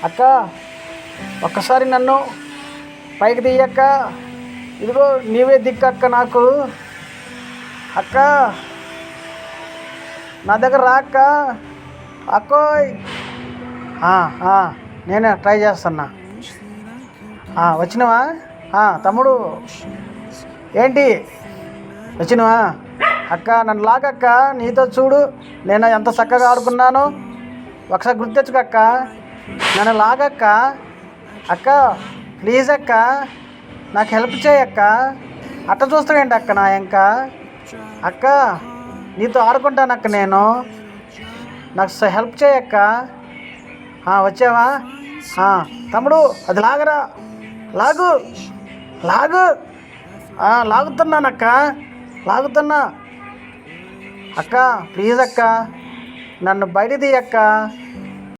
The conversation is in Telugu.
అక్క ఒక్కసారి నన్ను పైకి తీయక్క. ఇదిగో నీవే దిక్కు అక్క నాకు. అక్క నా దగ్గర రా అక్క. అక్కోయ్ నేనే ట్రై చేస్తున్నా. వచ్చినవా తమ్ముడు? ఏంటి వచ్చినవా? అక్క నన్ను లాగక్క. నీతో చూడు నేను ఎంత చక్కగా ఆడుకున్నాను. ఒకసారి గుర్తెచ్చుకక్క. నన్ను లాగక్క. అక్క ప్లీజ్ అక్క, నాకు హెల్ప్ చేయక్క. అట్ట చూస్తావేంటి అక్క నా ఇంకా? అక్క నీతో ఆడుకుంటానక్క నేను. నాకు హెల్ప్ చేయక్క. వచ్చావా? తమ్ముడు అది లాగరా. లాగు లాగు. లాగుతున్నానక్క, లాగుతున్నా. అక్క ప్లీజ్ అక్క, నన్ను బయట తీయక్క.